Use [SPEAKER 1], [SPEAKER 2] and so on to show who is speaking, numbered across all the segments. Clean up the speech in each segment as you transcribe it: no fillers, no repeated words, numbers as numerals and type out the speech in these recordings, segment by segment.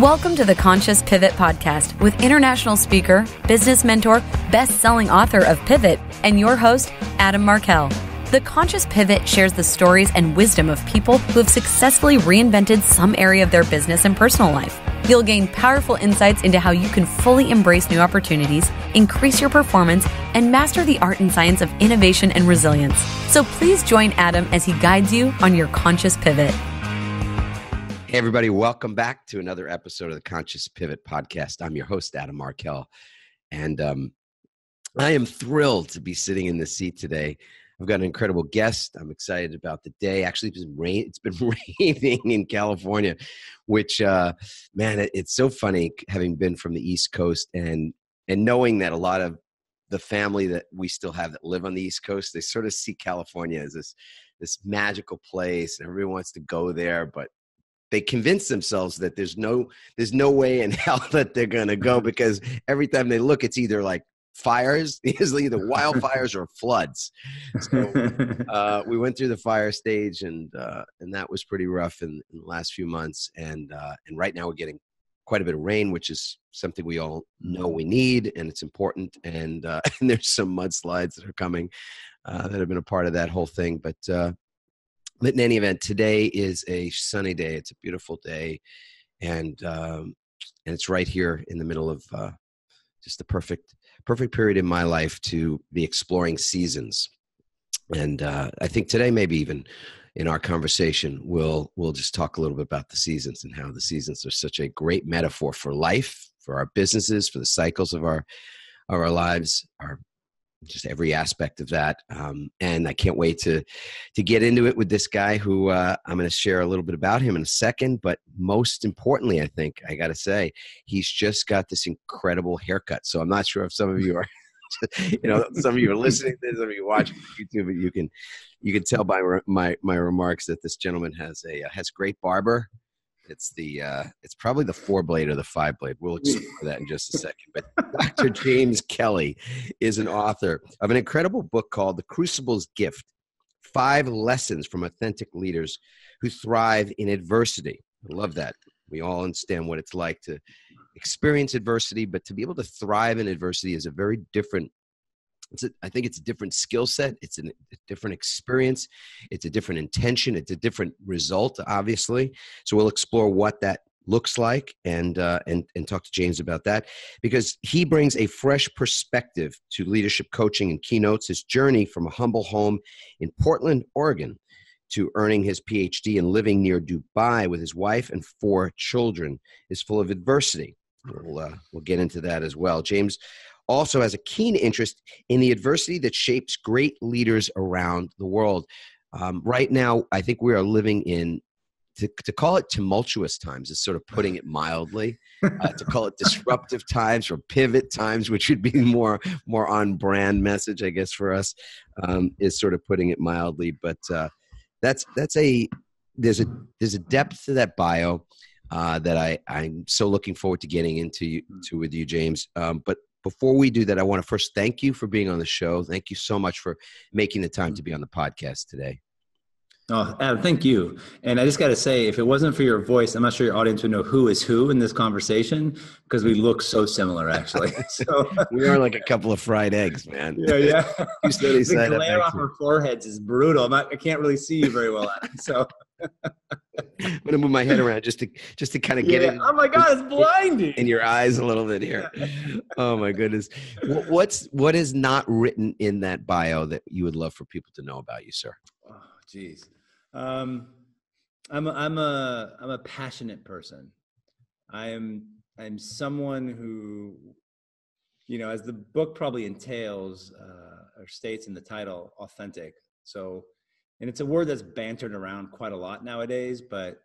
[SPEAKER 1] Welcome to the Conscious Pivot Podcast with international speaker, business mentor, best-selling author of Pivot, and your host, Adam Markell. The Conscious Pivot shares the stories and wisdom of people who have successfully reinvented some area of their business and personal life. You'll gain powerful insights into how you can fully embrace new opportunities, increase your performance, and master the art and science of innovation and resilience. So please join Adam as he guides you on your Conscious Pivot.
[SPEAKER 2] Hey, everybody. Welcome back to another episode of the Conscious Pivot Podcast. I'm your host, Adam Markell, and I am thrilled to be sitting in this seat today. I've got an incredible guest. I'm excited about the day. Actually, it's been raining in California, which, it's so funny having been from the East Coast and knowing that a lot of the family that we still have that live on the East Coast, they sort of see California as this magical place, and everyone wants to go there, but they convince themselves that there's no way in hell that they're going to go, because every time they look, it's either like fires, it's either wildfires or floods. So we went through the fire stage, and that was pretty rough in the last few months. And right now we're getting quite a bit of rain, which is something we all know we need, and it's important. And there's some mudslides that are coming that have been a part of that whole thing. But in any event, today is a sunny day. It's a beautiful day, and it's right here in the middle of just the perfect period in my life to be exploring seasons. And I think today, maybe even in our conversation, we'll just talk a little bit about the seasons and how the seasons are such a great metaphor for life, for our businesses, for the cycles of our lives, just every aspect of that. And I can't wait to get into it with this guy who I'm going to share a little bit about him in a second. But most importantly, I think I got to say, he's just got this incredible haircut. So I'm not sure if some of you are, some of you are listening to this, some of you are watching YouTube, but you can tell by my remarks that this gentleman has great barber. It's probably the 4-blade or the 5-blade. We'll explore that in just a second. But Dr. James Kelley is an author of an incredible book called The Crucible's Gift: 5 Lessons from Authentic Leaders Who Thrive in Adversity. I love that. We all understand what it's like to experience adversity, but to be able to thrive in adversity is a very different I think it's a different skill set. It's a different experience. It's a different intention. It's a different result, obviously. So we'll explore what that looks like and talk to James about that, because he brings a fresh perspective to leadership coaching and keynotes. His journey from a humble home in Portland, Oregon, to earning his PhD and living near Dubai with his wife and 4 children is full of adversity. We'll get into that as well. James also has a keen interest in the adversity that shapes great leaders around the world. Right now, I think we are living in, to call it tumultuous times is sort of putting it mildly. To call it disruptive times or pivot times, which would be more on brand message, I guess, for us, is sort of putting it mildly. But there's a depth to that bio that I'm so looking forward to getting into with you, James. But before we do that, I want to first thank you for being on the show. Thank you so much for making the time to be on the podcast today.
[SPEAKER 3] Oh, Adam, thank you. And I just got to say, if it wasn't for your voice, I'm not sure your audience would know who is who in this conversation, because we look so similar, actually. So
[SPEAKER 2] we are like a couple of fried eggs, man.
[SPEAKER 3] Yeah.
[SPEAKER 2] The
[SPEAKER 3] glare off our foreheads is brutal. I can't really see you very well, Adam. So
[SPEAKER 2] I'm gonna move my head around just to kind of get it.
[SPEAKER 3] Oh my God, it's blinding
[SPEAKER 2] in your eyes a little bit here. Oh my goodness. What is not written in that bio that you would love for people to know about you, sir?
[SPEAKER 3] Oh, geez. I'm a passionate person. I'm someone who, as the book probably entails or states in the title, authentic. So, and it's a word that's bantered around quite a lot nowadays, but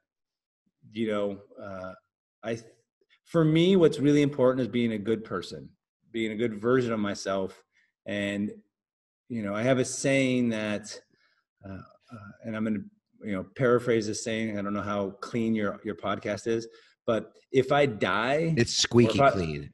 [SPEAKER 3] for me, what's really important is being a good person, being a good version of myself. And, I have a saying that, and I'm going to, paraphrase this saying. I don't know how clean your podcast is, but if I die,
[SPEAKER 2] it's squeaky clean.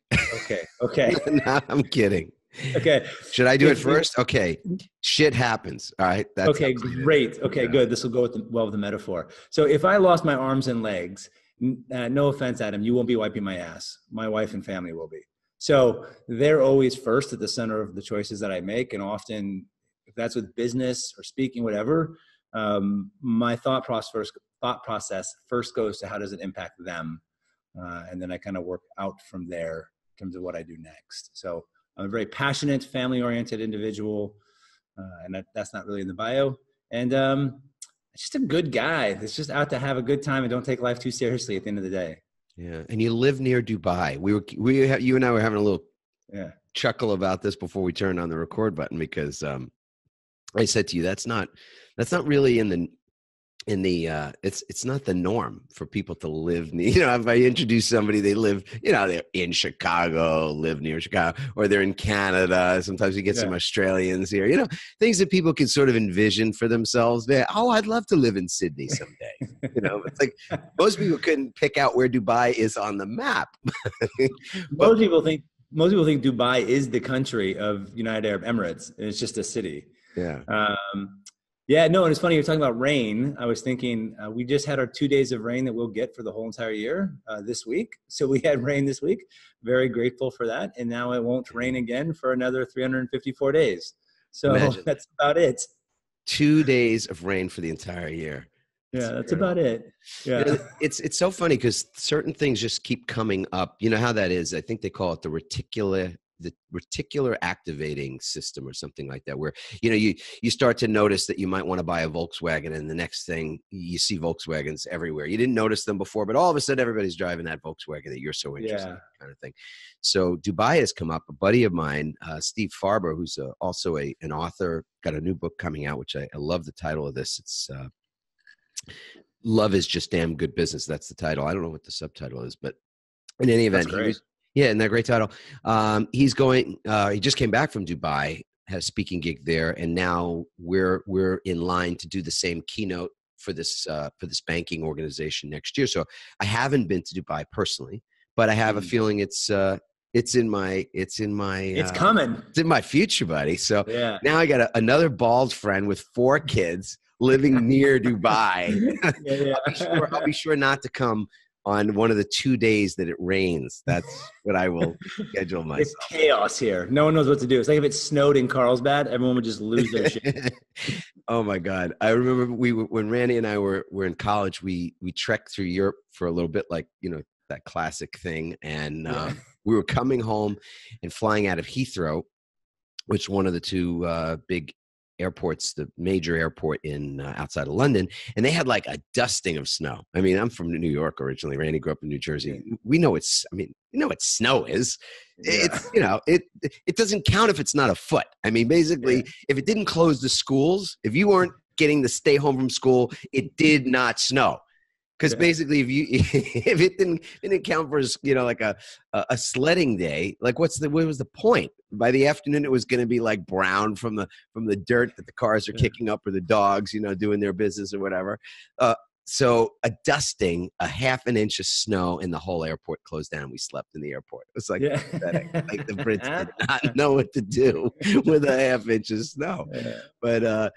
[SPEAKER 3] Okay.
[SPEAKER 2] No, I'm kidding.
[SPEAKER 3] Okay.
[SPEAKER 2] Should I do it first? Okay. Shit happens. All right.
[SPEAKER 3] That's okay. Great. Okay, good. This will go with the metaphor. So if I lost my arms and legs No offense, Adam, you won't be wiping my ass. My wife and family will be. So they're always first at the center of the choices that I make. And often, if that's with business or speaking, whatever, my thought process first goes to how does it impact them? And then I kind of work out from there in terms of what I do next. So I'm a very passionate, family-oriented individual, and that's not really in the bio. And just a good guy that's just out to have a good time and don't take life too seriously at the end of the day.
[SPEAKER 2] Yeah. And you live near Dubai. You and I were having a little chuckle about this before we turned on the record button, because I said to you, that's not really it's not the norm for people to live near, if I introduce somebody, they live, they're in Chicago, live near Chicago, or they're in Canada. Sometimes you get some Australians here, things that people can sort of envision for themselves. I'd love to live in Sydney someday. It's like most people couldn't pick out where Dubai is on the map.
[SPEAKER 3] Most people think Dubai is the country of United Arab Emirates, and it's just a city.
[SPEAKER 2] Yeah.
[SPEAKER 3] No, and it's funny, you're talking about rain. I was thinking we just had our 2 days of rain that we'll get for the whole entire year this week. So we had rain this week. Very grateful for that. And now it won't rain again for another 354 days. So that's about it.
[SPEAKER 2] 2 days of rain for the entire year.
[SPEAKER 3] Yeah, that's about it. Yeah.
[SPEAKER 2] It's so funny because certain things just keep coming up. You know how that is? I think they call it the reticular activating system or something like that, where you start to notice that you might want to buy a Volkswagen, and the next thing you see Volkswagens everywhere. You didn't notice them before, but all of a sudden everybody's driving that Volkswagen that you're so interested in, kind of thing. So Dubai has come up. A buddy of mine, Steve Farber, who's also an author, got a new book coming out, which I love the title of this. It's Love is Just Damn Good Business. That's the title. I don't know what the subtitle is, but in any event, isn't that a great title? He just came back from Dubai, had a speaking gig there, and now we're in line to do the same keynote for this banking organization next year. So I haven't been to Dubai personally, but I have a feeling it's coming. It's in my future, buddy. So now I got another bald friend with 4 kids living near Dubai. I'll be sure not to come on one of the 2 days that it rains. That's what I will schedule myself.
[SPEAKER 3] It's chaos here. No one knows what to do. It's like if it snowed in Carlsbad, everyone would just lose their shit.
[SPEAKER 2] Oh my God. I remember when Randy and I were in college, we trekked through Europe for a little bit, like, that classic thing. And we were coming home and flying out of Heathrow, which is one of the 2 big airports, the major airport in outside of London, and they had like a dusting of snow. I mean, I'm from New York originally. Randy grew up in New Jersey. We know what snow is. It's it doesn't count if it's not a foot. I mean, basically, if it didn't close the schools, if you weren't getting to stay home from school, it did not snow. Because basically, if it didn't count for like a sledding day, like what was the point? By the afternoon, it was going to be like brown from the dirt that the cars are kicking up, or the dogs, doing their business or whatever. So a dusting, a half an inch of snow, and the whole airport closed down. We slept in the airport. It was like pathetic. Like the Brits did not know what to do with a half inch of snow. Yeah. But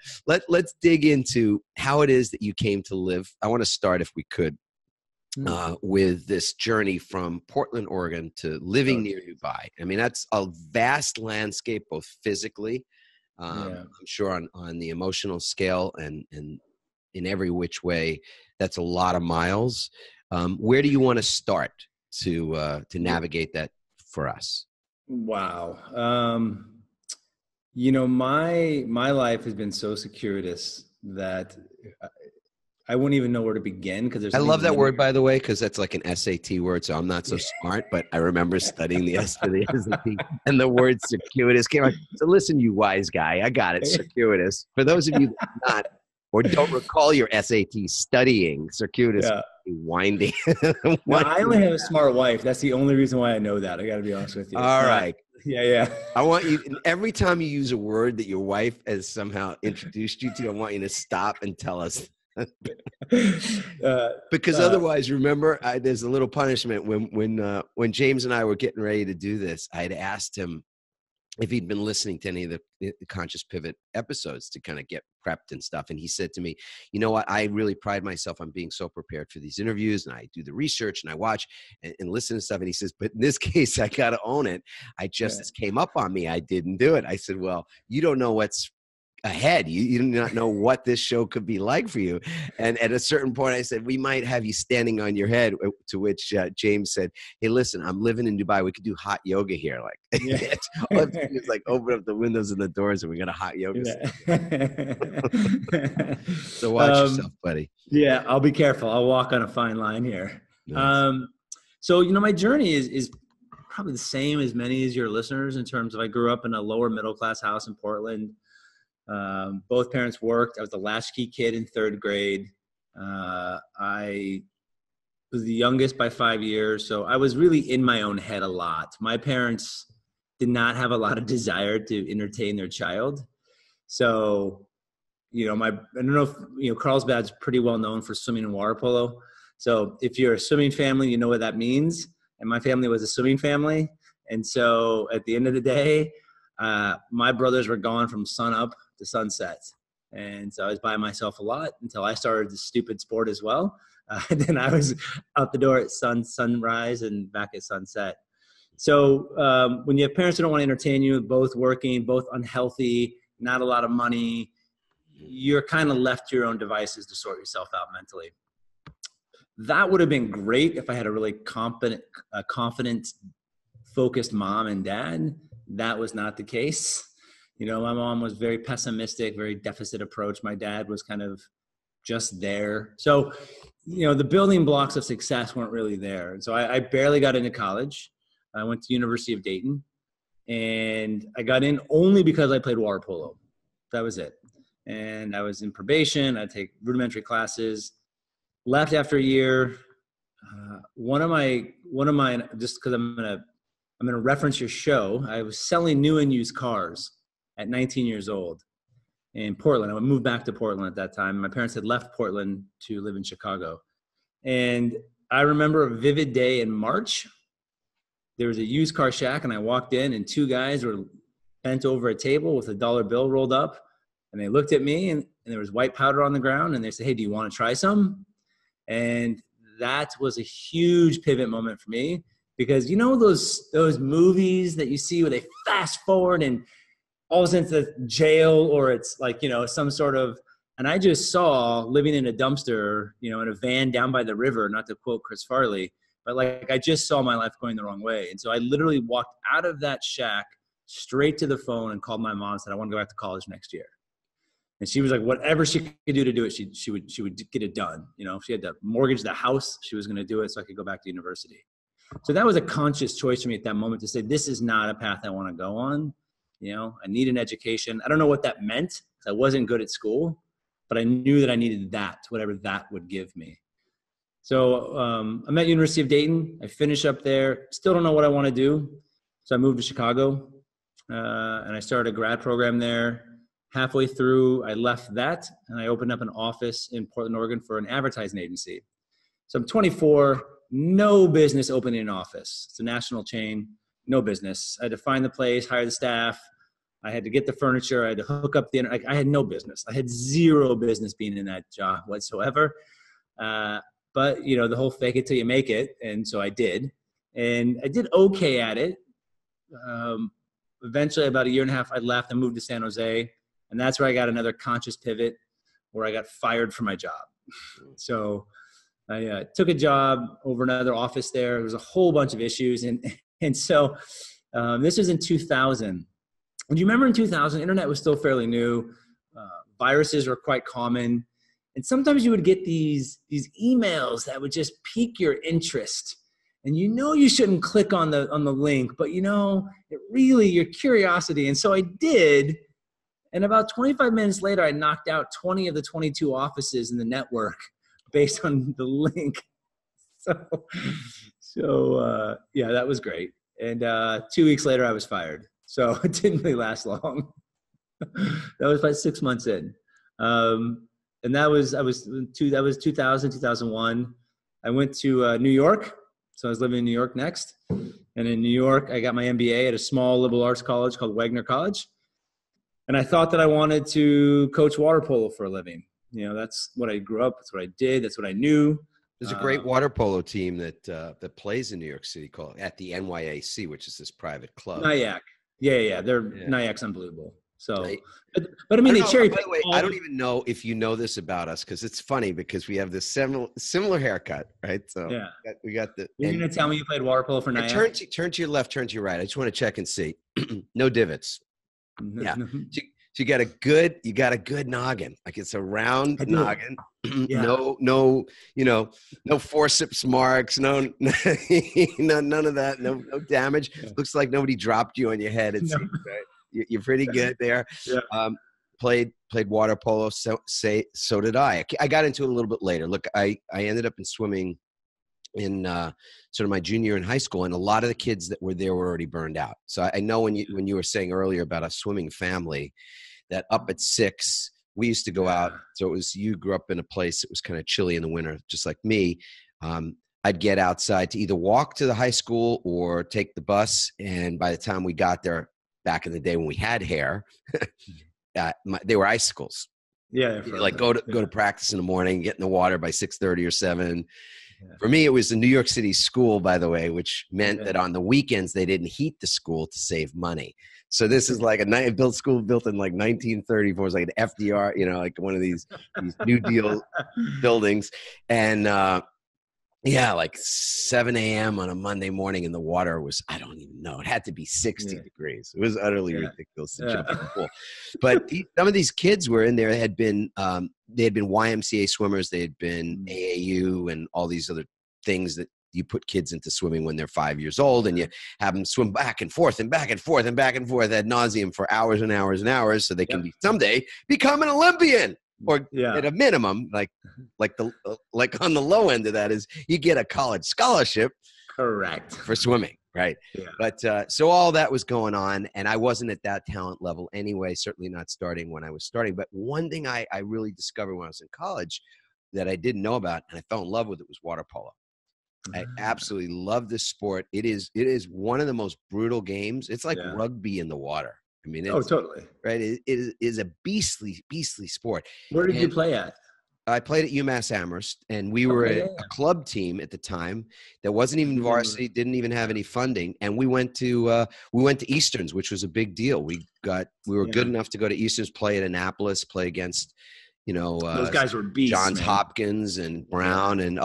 [SPEAKER 2] let's dig into how it is that you came to live. I want to start, if we could, with this journey from Portland, Oregon to living near Dubai. I mean, that's a vast landscape, both physically, I'm sure on the emotional scale, and in every which way. That's a lot of miles. Where do you want to start to navigate that for us?
[SPEAKER 3] Wow. My life has been so circuitous that I wouldn't even know where to begin, because I
[SPEAKER 2] love that word, by the way, because that's like an SAT word. So I'm not so smart, but I remember studying the SAT, and the word circuitous came out. So listen, you wise guy, I got it. Circuitous. For those of you that are not, or don't recall your SAT studying, circuitous, winding.
[SPEAKER 3] I only have a smart wife. That's the only reason why I know that. I got to be honest with you.
[SPEAKER 2] All right.
[SPEAKER 3] Yeah.
[SPEAKER 2] I want you, every time you use a word that your wife has somehow introduced you to, I want you to stop and tell us. Because otherwise, remember, there's a little punishment. When James and I were getting ready to do this, I had asked him, if he'd been listening to any of the Conscious Pivot episodes to kind of get prepped and stuff. And he said to me, you know what, I really pride myself on being so prepared for these interviews, and I do the research and I watch and listen to stuff. And he says, but in this case, I got to own it. This came up on me. I didn't do it. I said, well, you don't know what's ahead. You do not know what this show could be like for you. And at a certain point, I said, we might have you standing on your head, to which James said, hey, listen, I'm living in Dubai. We could do hot yoga here. Like, all it's like open up the windows and the doors and we got a hot yoga. So watch yourself, buddy.
[SPEAKER 3] Yeah, I'll be careful. I'll walk on a fine line here. Nice. So, my journey is probably the same as many as your listeners in terms of I grew up in a lower middle class house in Portland. Both parents worked. I was the latchkey kid in third grade. I was the youngest by 5 years. So I was really in my own head a lot. My parents did not have a lot of desire to entertain their child. So, I don't know if, Carlsbad's pretty well known for swimming and water polo. So if you're a swimming family, you know what that means. And my family was a swimming family. And so at the end of the day, my brothers were gone from sun up to sunset. And so I was by myself a lot until I started the stupid sport as well. And then I was out the door at sunrise and back at sunset. So when you have parents who don't want to entertain you, both working, both unhealthy, not a lot of money, you're kind of left to your own devices to sort yourself out mentally. That would have been great if I had a really confident, focused mom and dad. That was not the case. My mom was very pessimistic, very deficit approach. My dad was kind of just there. So, the building blocks of success weren't really there. And so I barely got into college. I went to University of Dayton, and I got in only because I played water polo. That was it. And I was in probation. I'd take rudimentary classes. Left after a year. One of my, just because I'm going to reference your show. I was selling new and used cars at 19 years old in Portland. I moved back to Portland at that time. My parents had left Portland to live in Chicago. And I remember a vivid day in March. There was a used car shack, and I walked in, and two guys were bent over a table with a dollar bill rolled up. And they looked at me, and there was white powder on the ground. And they said, hey, do you want to try some? And that was a huge pivot moment for me. Because those movies that you see where they fast forward and all of a sudden it's a jail, or it's like, some sort of, and I just saw living in a dumpster, in a van down by the river, not to quote Chris Farley, but like I just saw my life going the wrong way. And so I literally walked out of that shack straight to the phone and called my mom and said, I want to go back to college next year. And she was like, whatever she could do to do it, she would get it done. If she had to mortgage the house, she was going to do it so I could go back to university. So that was a conscious choice for me at that moment to say, this is not a path I want to go on. I need an education. I don't know what that meant. I wasn't good at school, but I knew that I needed that, whatever that would give me. So I'm at University of Dayton. I finish up there. Still don't know what I want to do. So I moved to Chicago and I started a grad program there. Halfway through, I left that and I opened up an office in Portland, Oregon for an advertising agency. So I'm 24. No business opening an office. It's a national chain, no business. I had to find the place, hire the staff. I had to get the furniture. I had to hook up the internet. I had no business. I had zero business being in that job whatsoever. But, the whole fake it till you make it. And so I did. And I did okay at it. Eventually, about a year and a half, I left and moved to San Jose. And that's where I got another conscious pivot where I got fired from my job. So I took a job over another office there. There was a whole bunch of issues. And so this was in 2000. And do you remember in 2000, internet was still fairly new. Viruses were quite common. And sometimes you would get these emails that would just pique your interest. And you shouldn't click on the link, but it really, your curiosity. And so I did. And about 25 minutes later, I knocked out 20 of the 22 offices in the network based on the link. So that was great. And 2 weeks later, I was fired. So it didn't really last long. That was about 6 months in. And that was 2000, 2001. I went to New York. So I was living in New York next. And in New York, I got my MBA at a small liberal arts college called Wagner College. And I thought that I wanted to coach water polo for a living. That's what I grew up. That's what I did. That's what I knew.
[SPEAKER 2] There's a great water polo team that plays in New York City called at the NYAC, which is this private club.
[SPEAKER 3] Nyack. Yeah. Nyack's unbelievable. So,
[SPEAKER 2] Right.
[SPEAKER 3] but I mean, they cherry
[SPEAKER 2] By
[SPEAKER 3] pick.
[SPEAKER 2] the way, I don't even know if you know this about us, because it's funny because we have this similar haircut, right? So
[SPEAKER 3] Yeah.
[SPEAKER 2] we got the.
[SPEAKER 3] You're going to tell me you played water polo for Nyack?
[SPEAKER 2] Turn to your left, turn to your right. I just want to check and see. No divots. Yeah. So you got a good noggin. Like it's a round noggin.
[SPEAKER 3] Yeah.
[SPEAKER 2] No, no forceps marks, none of that. No damage.
[SPEAKER 3] Yeah.
[SPEAKER 2] Looks like nobody dropped you on your head. It seems, right? You're pretty good there.
[SPEAKER 3] Yeah.
[SPEAKER 2] Played water polo. So did I. I got into it a little bit later. Look, I ended up in swimming in sort of my junior year in high school, and a lot of the kids that were there were already burned out. So I know when you were saying earlier about a swimming family, that up at 6 we used to go out. So you grew up in a place that was kind of chilly in the winter, just like me. I'd get outside to either walk to the high school or take the bus, and by the time we got there, back in the day when we had hair, they were icicles.
[SPEAKER 3] Yeah,
[SPEAKER 2] like go to practice in the morning, get in the water by 6:30 or 7. Yeah. For me, it was a New York City school, by the way, which meant that on the weekends they didn't heat the school to save money. So this is like a school built in like 1934. It's like an FDR, like one of these New Deal buildings, and like 7 a.m. on a Monday morning, and the water was, I don't even know, it had to be 60 degrees. It was utterly ridiculous to jump in the pool. But some of these kids were in there. They had been YMCA swimmers. They had been AAU and all these other things that you put kids into swimming when they're 5 years old, and you have them swim back and forth and back and forth and back and forth ad nauseum for hours and hours and hours, so they can someday become an Olympian. Or at a minimum, like on the low end of that is you get a college scholarship,
[SPEAKER 3] correct,
[SPEAKER 2] for swimming, right? Yeah. But so all that was going on, and I wasn't at that talent level anyway. Certainly not starting when I was starting. But one thing I really discovered when I was in college that I didn't know about, and I fell in love with it, was water polo. I absolutely love this sport. It is one of the most brutal games. It's like rugby in the water. I mean,
[SPEAKER 3] totally.
[SPEAKER 2] Right. It is a beastly sport.
[SPEAKER 3] Where did you play at?
[SPEAKER 2] I played at UMass Amherst, and we were a club team at the time that wasn't even varsity, didn't even have any funding. And we went to Easterns, which was a big deal. We were good enough to go to Easterns, play at Annapolis, play against,
[SPEAKER 3] those guys were beasts,
[SPEAKER 2] Johns
[SPEAKER 3] man.
[SPEAKER 2] Hopkins and Brown, and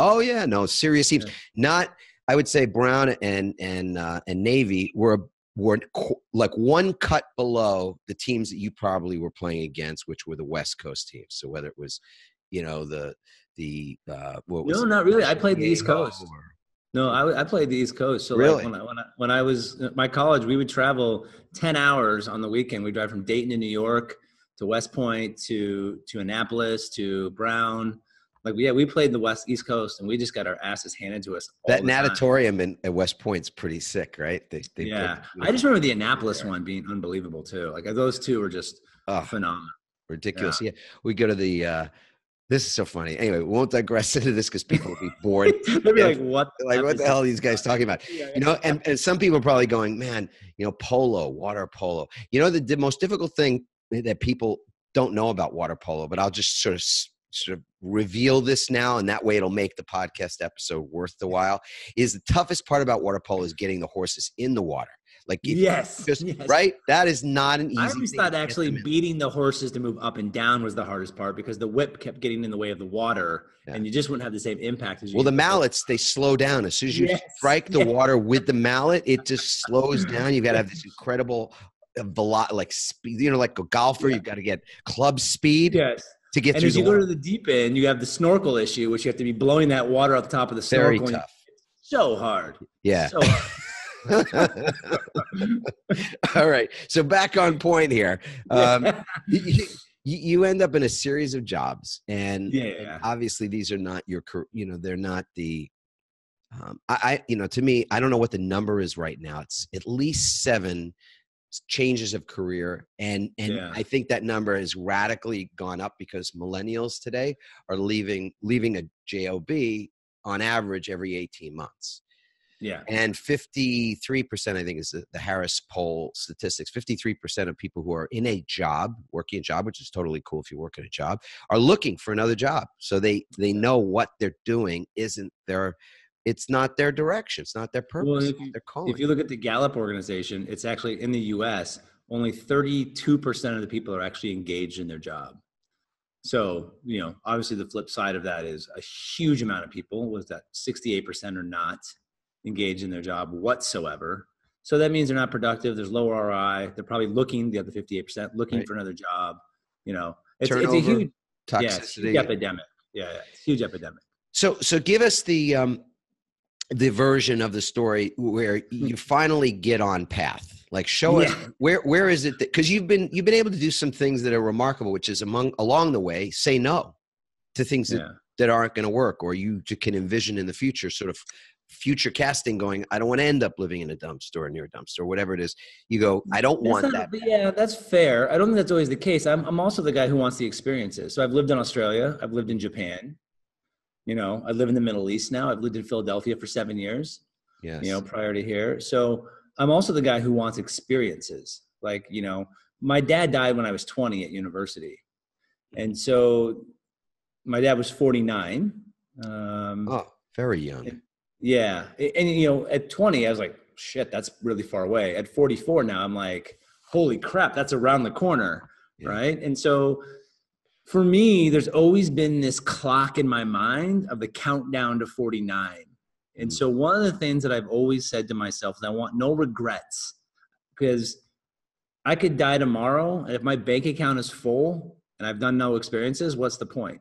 [SPEAKER 2] serious teams. Not, I would say Brown and Navy were like one cut below the teams that you probably were playing against, which were the West Coast teams. So whether it was, what was
[SPEAKER 3] not really. I played the East Coast. No, I played the East Coast. So
[SPEAKER 2] really?
[SPEAKER 3] Like when I was at my college, we would travel 10 hours on the weekend. We'd drive from Dayton to New York to West Point to Annapolis to Brown. Like, we played the East Coast, and we just got our asses handed to us all
[SPEAKER 2] that
[SPEAKER 3] the time.
[SPEAKER 2] natatorium at West Point's pretty sick, right? They
[SPEAKER 3] I just remember the Annapolis one being unbelievable too. Like, those two were just phenomenal.
[SPEAKER 2] Ridiculous. Yeah. We go to the this is so funny. Anyway, we won't digress into this because people will be bored.
[SPEAKER 3] They'll be like, what
[SPEAKER 2] the hell are these guys talking about? And some people are probably going, man, polo, water polo. The most difficult thing that people don't know about water polo, but I'll just sort of reveal this now, and that way it'll make the podcast episode worth the while, is the toughest part about water polo is getting the horses in the water. Like,
[SPEAKER 3] yes.
[SPEAKER 2] Right? That is not an easy
[SPEAKER 3] I always thought actually beating the horses to move up and down was the hardest part, because the whip kept getting in the way of the water, and you just wouldn't have the same impact as you.
[SPEAKER 2] Well, the mallets, they slow down. As soon as you strike the water with the mallet, it just slows down. You've got to have this incredible like speed, like a golfer, you've got to get club speed.
[SPEAKER 3] Yes.
[SPEAKER 2] To get
[SPEAKER 3] and
[SPEAKER 2] through
[SPEAKER 3] as you go to the deep end, you have the snorkel issue, which you have to be blowing that water out the top of the snorkel.
[SPEAKER 2] Very tough.
[SPEAKER 3] So hard.
[SPEAKER 2] Yeah.
[SPEAKER 3] So hard.
[SPEAKER 2] All right. So back on point here. You end up in a series of jobs, and obviously these are not your, they're not the, to me, I don't know what the number is right now. It's at least 7 changes of career, and I think that number has radically gone up because millennials today are leaving a job on average every 18 months.
[SPEAKER 3] Yeah.
[SPEAKER 2] And 53%, I think, is the Harris poll statistics. 53% of people who are in a job, working a job, which is totally cool if you work in a job, are looking for another job. So they know what they're doing it's not their direction. It's not their
[SPEAKER 3] Well,
[SPEAKER 2] purpose, not their
[SPEAKER 3] if
[SPEAKER 2] calling.
[SPEAKER 3] you look at the Gallup organization, it's actually in the US, only 32% of the people are actually engaged in their job. So, obviously the flip side of that is a huge amount of people, was that 68% are not engaged in their job whatsoever. So that means they're not productive. There's low ROI. They're probably looking, the other 58%, looking
[SPEAKER 2] Right.
[SPEAKER 3] for another job. It's a
[SPEAKER 2] Turnover,
[SPEAKER 3] huge,
[SPEAKER 2] toxicity.
[SPEAKER 3] it's a huge epidemic. Yeah, it's a huge epidemic.
[SPEAKER 2] So give us the version of the story where you finally get on path. Like, show us where is it that, because you've been able to do some things that are remarkable, which is along the way, say no to things that aren't going to work, or you can envision in the future, sort of future casting going, I don't want to end up living in a dumpster or near a dumpster, or whatever it is. You go, I don't want that.
[SPEAKER 3] Yeah, that's fair. I don't think that's always the case. I'm also the guy who wants the experiences. So I've lived in Australia. I've lived in Japan. I live in the Middle East now. I've lived in Philadelphia for 7 years, prior to here. So I'm also the guy who wants experiences. Like, my dad died when I was 20 at university. And so my dad was 49.
[SPEAKER 2] Very young.
[SPEAKER 3] And at 20, I was like, shit, that's really far away. At 44 now, I'm like, holy crap, that's around the corner. Yeah. Right. And so for me, there's always been this clock in my mind of the countdown to 49. And so one of the things that I've always said to myself is I want no regrets, because I could die tomorrow. And if my bank account is full and I've done no experiences, what's the point?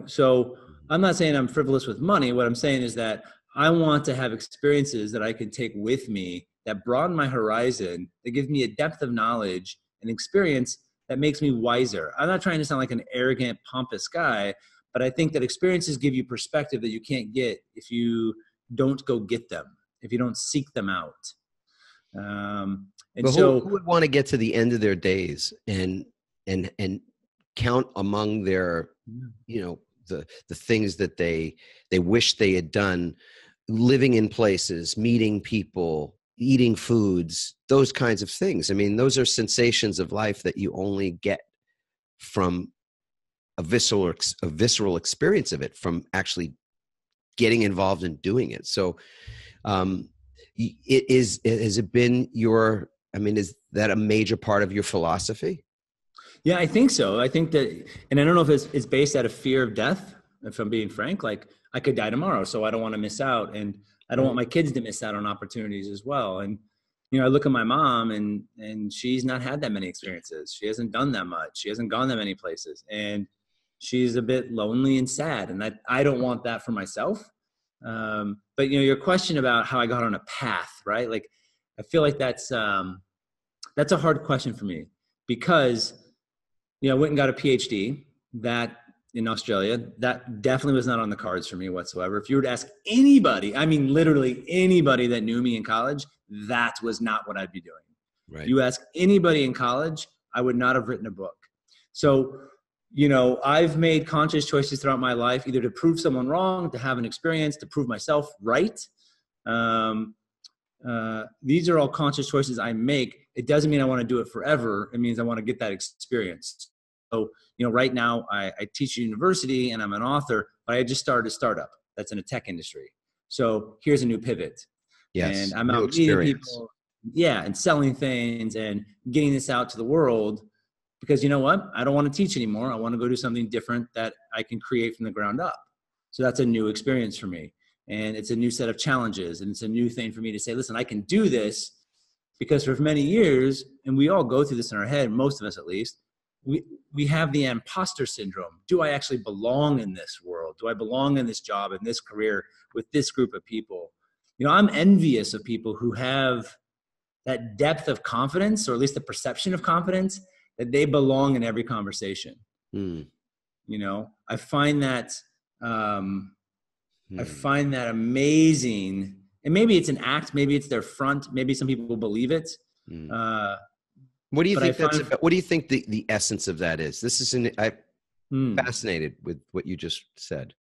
[SPEAKER 3] So I'm not saying I'm frivolous with money. What I'm saying is that I want to have experiences that I can take with me that broaden my horizon, that gives me a depth of knowledge and experience that makes me wiser. I'm not trying to sound like an arrogant, pompous guy, but I think that experiences give you perspective that you can't get if you don't go get them, if you don't seek them out.
[SPEAKER 2] Who would want to get to the end of their days and count among their, the things that they wish they had done, living in places, meeting people, eating foods, those kinds of things. I mean, those are sensations of life that you only get from a visceral experience of it, from actually getting involved in doing it. So has it been is that a major part of your philosophy?
[SPEAKER 3] Yeah, I think so. I think that, and I don't know if it's based out of fear of death, if I'm being frank. Like, I could die tomorrow, so I don't want to miss out. And I don't want my kids to miss out on opportunities as well. And, I look at my mom and she's not had that many experiences. She hasn't done that much. She hasn't gone that many places. And she's a bit lonely and sad. And I don't want that for myself. But, your question about how I got on a path, right? Like, I feel like that's a hard question for me, because, I went and got a PhD in Australia. That definitely was not on the cards for me whatsoever. If you were to ask anybody, I mean, literally anybody that knew me in college, that was not what I'd be doing. Right. You ask anybody in college, I would not have written a book. So, I've made conscious choices throughout my life, either to prove someone wrong, to have an experience, to prove myself right. These are all conscious choices I make. It doesn't mean I want to do it forever. It means I want to get that experience. So, right now I teach at university and I'm an author, but I just started a startup that's in a tech industry. So here's a new pivot. Yes. And I'm out meeting people. Yeah. And selling things and getting this out to the world, because you know what? I don't want to teach anymore. I want to go do something different that I can create from the ground up. So that's a new experience for me. And it's a new set of challenges. And it's a new thing for me to say, listen, I can do this, because for many years, and we all go through this in our head, most of us at least, we have the imposter syndrome. Do I actually belong in this world? Do I belong in this job, in this career, with this group of people? I'm envious of people who have that depth of confidence, or at least the perception of confidence, that they belong in every conversation. I find that I find that amazing. And maybe it's an act, maybe it's their front, maybe some people believe it.
[SPEAKER 2] What do you think what do you think the essence of that is? I'm fascinated with what you just said.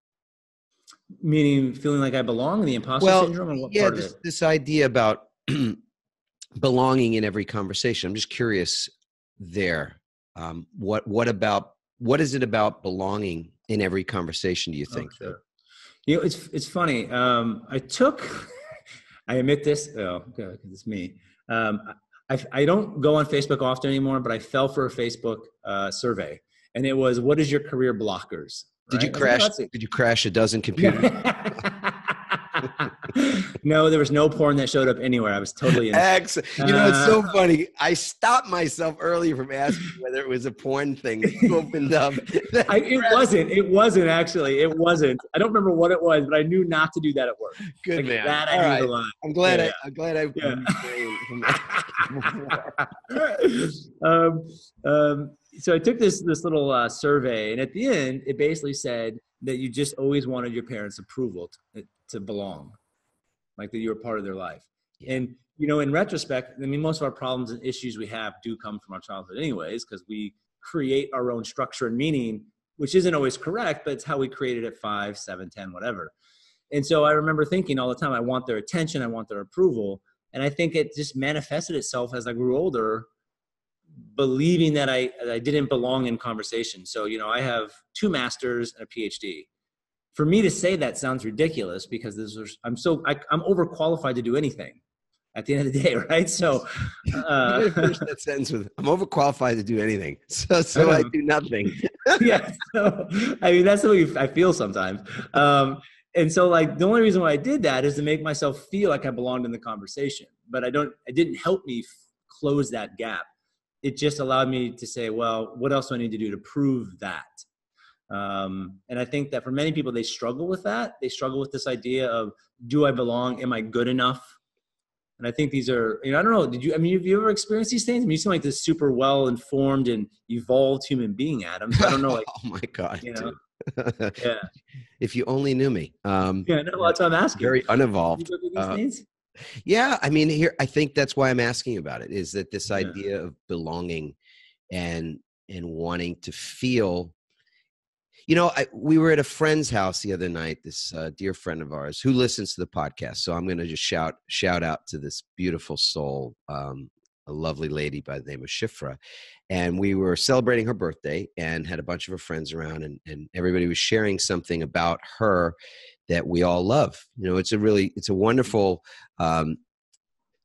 [SPEAKER 3] Meaning feeling like I belong, the imposter
[SPEAKER 2] Well,
[SPEAKER 3] syndrome, and what
[SPEAKER 2] yeah,
[SPEAKER 3] part of it?
[SPEAKER 2] this idea about belonging in every conversation. I'm just curious there. What is it about belonging in every conversation, do you
[SPEAKER 3] Oh,
[SPEAKER 2] think?
[SPEAKER 3] sure. It's funny. I admit this. Oh, good, 'cause it's me. I don't go on Facebook often anymore, but I fell for a Facebook survey, and it was, "What is your career blockers?"
[SPEAKER 2] Did you
[SPEAKER 3] Right? I was like, oh,
[SPEAKER 2] crash?
[SPEAKER 3] that's it.
[SPEAKER 2] Did you crash a dozen computers?
[SPEAKER 3] No, there was no porn that showed up anywhere. I was totally innocent.
[SPEAKER 2] Excellent. It's so funny. I stopped myself earlier from asking whether it was a porn thing that you opened up.
[SPEAKER 3] It wasn't actually. It wasn't. I don't remember what it was, but I knew not to do that at work.
[SPEAKER 2] Good
[SPEAKER 3] Like
[SPEAKER 2] man.
[SPEAKER 3] that, I
[SPEAKER 2] All
[SPEAKER 3] knew
[SPEAKER 2] right.
[SPEAKER 3] the line.
[SPEAKER 2] I'm glad
[SPEAKER 3] Yeah.
[SPEAKER 2] I
[SPEAKER 3] Yeah.
[SPEAKER 2] refrained from that.
[SPEAKER 3] So I took this little survey, and at the end, it basically said that you just always wanted your parents' approval to belong, like that you were part of their life.
[SPEAKER 2] Yeah.
[SPEAKER 3] And in retrospect, I mean, most of our problems and issues we have do come from our childhood, anyways, because we create our own structure and meaning, which isn't always correct, but it's how we created at 5, 7, 10, whatever. And so I remember thinking all the time, I want their attention, I want their approval. And I think it just manifested itself as I grew older, believing that I didn't belong in conversation. So, I have 2 masters and a PhD. For me to say that sounds ridiculous because I'm overqualified to do anything at the end of the day, right? So
[SPEAKER 2] finish that sentence with, I'm overqualified to do anything. So I do nothing.
[SPEAKER 3] Yeah. So, I mean, that's the way I feel sometimes. And so the only reason why I did that is to make myself feel like I belonged in the conversation, but it didn't help me close that gap. It just allowed me to say, well, what else do I need to do to prove that? And I think that for many people, they struggle with that. They struggle with this idea of, do I belong? Am I good enough? And I think these are, I don't know, have you ever experienced these things? I mean, you seem like this super well-informed and evolved human being, Adam. So I don't know,
[SPEAKER 2] oh my God. Dude.
[SPEAKER 3] Yeah.
[SPEAKER 2] If you only knew me.
[SPEAKER 3] Yeah, no, that's what I'm asking.
[SPEAKER 2] Very unevolved.
[SPEAKER 3] You go through these things?
[SPEAKER 2] Yeah. I mean, I think that's why I'm asking about it, is that this idea of belonging and wanting to feel, we were at a friend's house the other night, this dear friend of ours who listens to the podcast. So I'm going to just shout out to this beautiful soul, a lovely lady by the name of Shifra. And we were celebrating her birthday and had a bunch of her friends around, and everybody was sharing something about her that we all love. It's a wonderful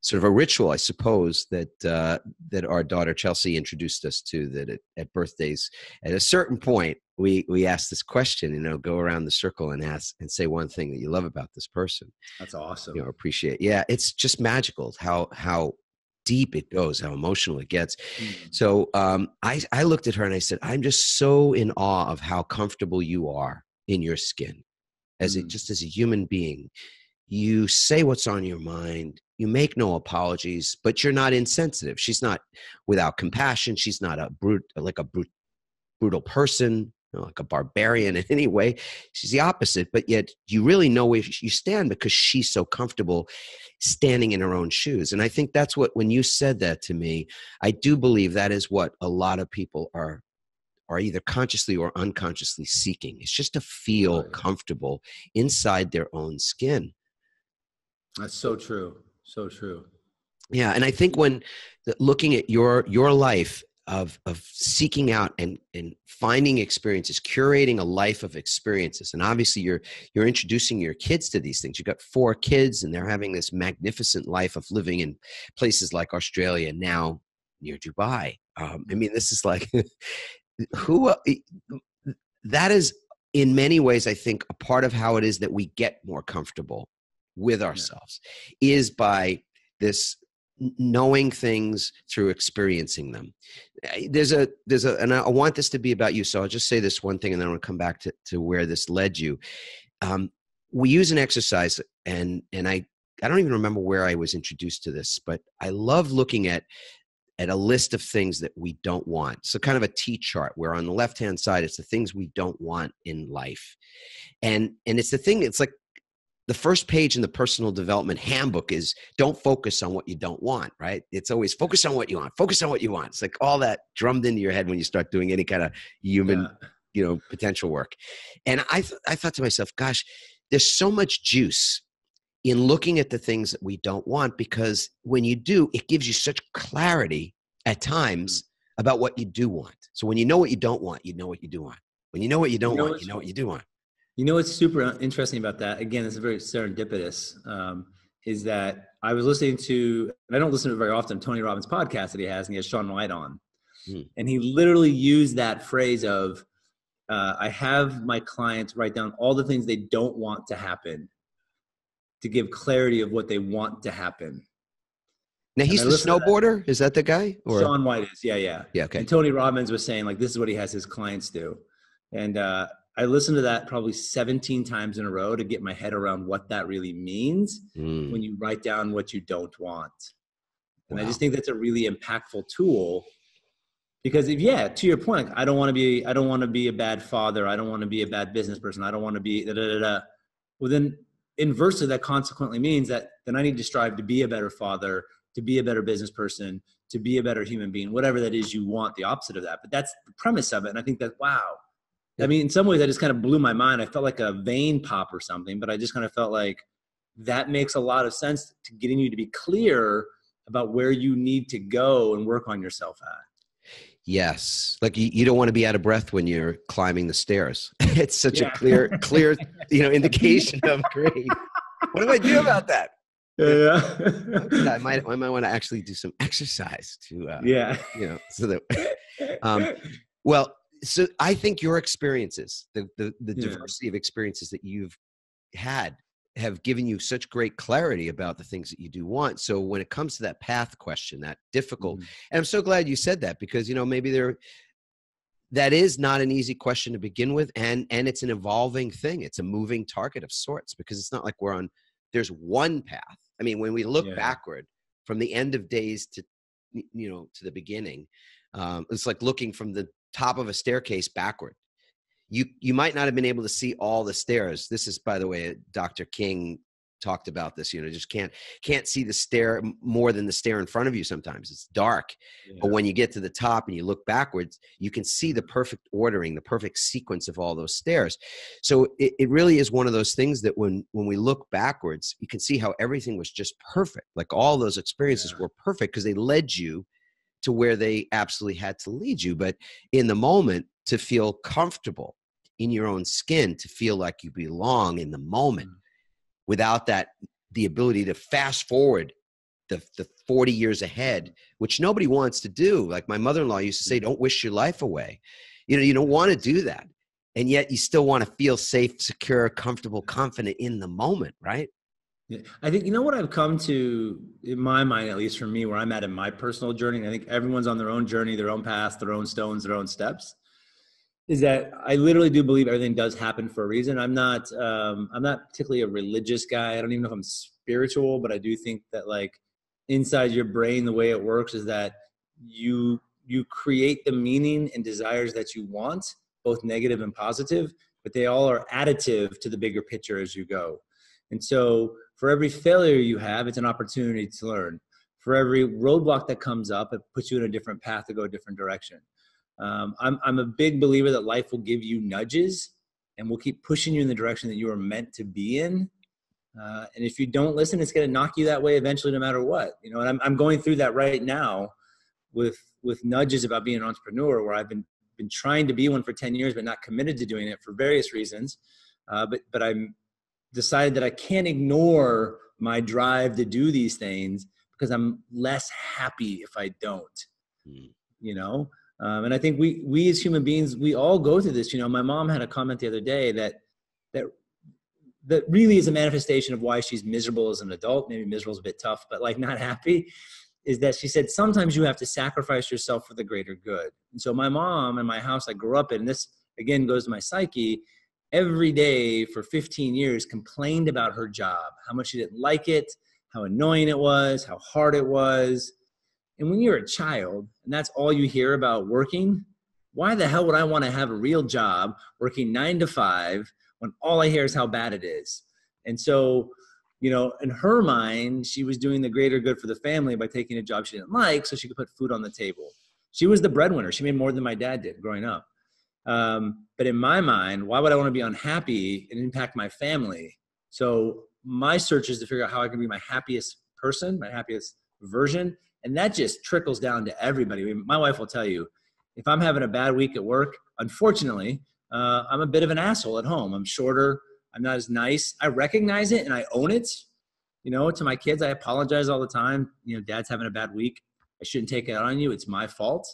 [SPEAKER 2] sort of a ritual, I suppose, that our daughter Chelsea introduced us to, that at birthdays, at a certain point, we ask this question, go around the circle and ask and say one thing that you love about this person.
[SPEAKER 3] That's awesome.
[SPEAKER 2] Appreciate. Yeah. It's just magical how deep it goes, how emotional it gets. So I looked at her and I said, I'm just so in awe of how comfortable you are in your skin just as a human being. You say what's on your mind. You make no apologies, but you're not insensitive. She's not without compassion. She's not a brutal person, like a barbarian in any way. She's the opposite, but yet you really know where you stand because she's so comfortable standing in her own shoes. And I think that's what, when you said that to me, I do believe that is what a lot of people are either consciously or unconsciously seeking. It's just to feel comfortable inside their own skin.
[SPEAKER 3] That's so true. So true.
[SPEAKER 2] Yeah. And I think when looking at your life of seeking out and finding experiences, curating a life of experiences, and obviously you're introducing your kids to these things. You've got 4 kids and they're having this magnificent life of living in places like Australia, now near Dubai. I mean, this is like, that is in many ways, I think, a part of how it is that we get more comfortable with ourselves is by this knowing things through experiencing them. And I want this to be about you. So I'll just say this one thing and then I'll come back to where this led you. We use an exercise and I don't even remember where I was introduced to this, but I love looking at a list of things that we don't want. So kind of a T chart where on the left-hand side, it's the things we don't want in life. And it's the thing, it's like, the first page in the personal development handbook is don't focus on what you don't want, right? It's always focus on what you want, focus on what you want. It's like all that drummed into your head when you start doing any kind of human, potential work. And I thought to myself, gosh, there's so much juice in looking at the things that we don't want, because when you do, it gives you such clarity at times about what you do want. So when you know what you don't want, you know what you do want. When you know what you don't want, you know what you do want.
[SPEAKER 3] You know what's super interesting about that? Again, it's very serendipitous. Is that I was listening to, and I don't listen to it very often, Tony Robbins' podcast that he has, and he has Shaun White on. And he literally used that phrase of, I have my clients write down all the things they don't want to happen to give clarity of what they want to happen.
[SPEAKER 2] Now, he's the snowboarder? Is that the guy? Or?
[SPEAKER 3] Shaun White is, yeah.
[SPEAKER 2] Yeah, okay.
[SPEAKER 3] And Tony Robbins was saying, like, this is what he has his clients do. And I listened to that probably 17 times in a row to get my head around what that really means when you write down what you don't want. And I just think that's a really impactful tool. Because to your point, like, I don't want to be a bad father. I don't want to be a bad business person. I don't want to be Well, then inversely, that consequently means that then I need to strive to be a better father, to be a better business person, to be a better human being, whatever that is you want, the opposite of that. But that's the premise of it. And I think that, wow. I mean, in some ways, that just kind of blew my mind. I felt like a vein pop or something, but I just kind of felt like that makes a lot of sense to getting you to be clear about where you need to go and work on yourself at.
[SPEAKER 2] Yes. Like you don't want to be out of breath when you're climbing the stairs. It's such a clear, indication of great. What do I do about that? I might want to actually do some exercise to, so that, so I think your experiences, the diversity of experiences that you've had have given you such great clarity about the things that you do want. So when it comes to that path question, that difficult, and I'm so glad you said that, because, maybe that is not an easy question to begin with. And it's an evolving thing. It's a moving target of sorts, because it's not like there's one path. I mean, when we look backward from the end of days to the beginning, it's like looking from the top of a staircase backward. You might not have been able to see all the stairs. This is, by the way, Dr. King talked about this, just can't see the stair more than the stair in front of you. Sometimes it's dark, but when you get to the top and you look backwards, you can see the perfect ordering, the perfect sequence of all those stairs. So it really is one of those things that when we look backwards, you can see how everything was just perfect. Like all those experiences were perfect because they led you to where they absolutely had to lead you. But in the moment, to feel comfortable in your own skin, to feel like you belong in the moment, without the ability to fast forward the 40 years ahead, which nobody wants to do. Like my mother-in-law used to say, don't wish your life away. You don't want to do that. And yet you still want to feel safe, secure, comfortable, confident in the moment, right?
[SPEAKER 3] Yeah. I think, what I've come to, in my mind, at least for me, where I'm at in my personal journey, and I think everyone's on their own journey, their own path, their own stones, their own steps, is that I literally do believe everything does happen for a reason. I'm not particularly a religious guy. I don't even know if I'm spiritual, but I do think that, like, inside your brain, the way it works is that you create the meaning and desires that you want, both negative and positive, but they all are additive to the bigger picture as you go. And so for every failure you have, it's an opportunity to learn. For every roadblock that comes up, it puts you in a different path to go a different direction. I'm a big believer that life will give you nudges and will keep pushing you in the direction that you are meant to be in. And if you don't listen, it's going to knock you that way eventually, no matter what. And I'm going through that right now with nudges about being an entrepreneur, where I've been trying to be one for 10 years, but not committed to doing it for various reasons. But I'm decided that I can't ignore my drive to do these things because I'm less happy if I don't, and I think we as human beings, we all go through this. My mom had a comment the other day that really is a manifestation of why she's miserable as an adult. Maybe miserable is a bit tough, but like not happy, is that she said, sometimes you have to sacrifice yourself for the greater good. And so my mom and my house I grew up in, this again goes to my psyche, every day for 15 years complained about her job, how much she didn't like it, how annoying it was, how hard it was. And when you're a child and that's all you hear about working, why the hell would I want to have a real job working 9 to 5 when all I hear is how bad it is? And so, in her mind, she was doing the greater good for the family by taking a job she didn't like so she could put food on the table. She was the breadwinner. She made more than my dad did growing up. But in my mind, why would I want to be unhappy and impact my family So my search is to figure out how I can be my happiest person, my happiest version. And that just trickles down to everybody. I mean, my wife will tell you, if I'm having a bad week at work, unfortunately, I'm a bit of an asshole at home. I'm shorter. I'm not as nice. I recognize it and I own it. You know, to my kids, I apologize all the time. You know, Dad's having a bad week. I shouldn't take it out on you. It's my fault.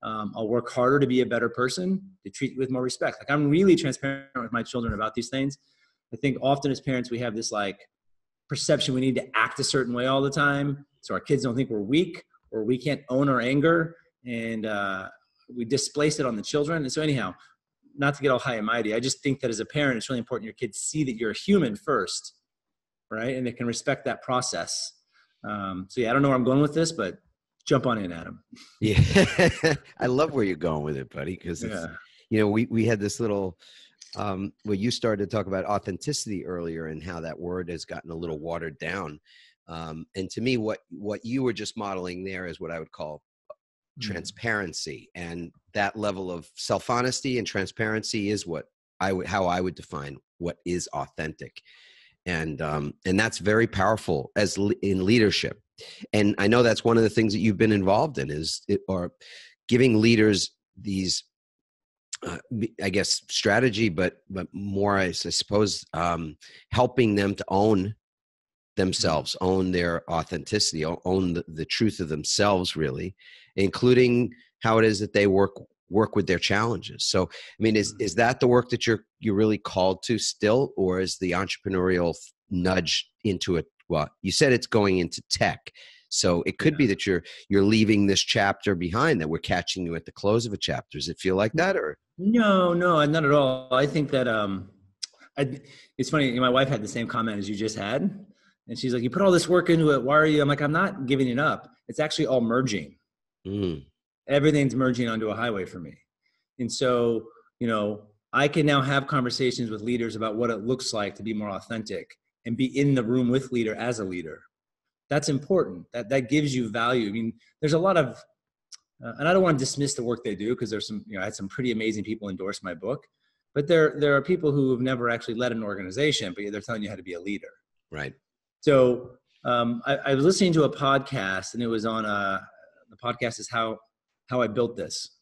[SPEAKER 3] I'll work harder to be a better person, to treat you with more respect. Like, I'm really transparent with my children about these things. I think often as parents, we have this like perception we need to act a certain way all the time, so our kids don't think we're weak or we can't own our anger, and we displace it on the children. And so anyhow, not to get all high and mighty, I just think that as a parent, it's really important your kids see that you're a human first, right? And they can respect that process. So yeah, I don't know where I'm going with this, but jump on in, Adam.
[SPEAKER 2] Yeah. I love where you're going with it, buddy. Cause it's, you know, we had this little, well, you started to talk about authenticity earlier and how that word has gotten a little watered down. And to me, what you were just modeling there is what I would call transparency, and that level of self-honesty and transparency is what how I would define what is authentic. And that's very powerful in leadership. And I know that's one of the things that you've been involved in or giving leaders these, I guess, strategy, but more, I suppose, helping them to own themselves, own their authenticity, own the truth of themselves, really, including how it is that they work with their challenges. So, I mean, is that the work that you're really called to still, or is the entrepreneurial nudge into it? Well, you said it's going into tech, so it could be that you're leaving this chapter behind, that we're catching you at the close of a chapter. Does it feel like that, or?
[SPEAKER 3] No, not at all. I think that it's funny. My wife had the same comment as you just had. And she's like, you put all this work into it. Why are you? I'm like, I'm not giving it up. It's actually all merging. Everything's merging onto a highway for me. And so, you know, I can now have conversations with leaders about what it looks like to be more authentic and be in the room with leader as a leader. That's important. That gives you value. I mean, there's a lot of, and I don't want to dismiss the work they do, because there's some, you know, I had some pretty amazing people endorse my book, but there are people who have never actually led an organization, but they're telling you how to be a leader.
[SPEAKER 2] Right.
[SPEAKER 3] So I was listening to a podcast, and it was on the podcast is how I built this,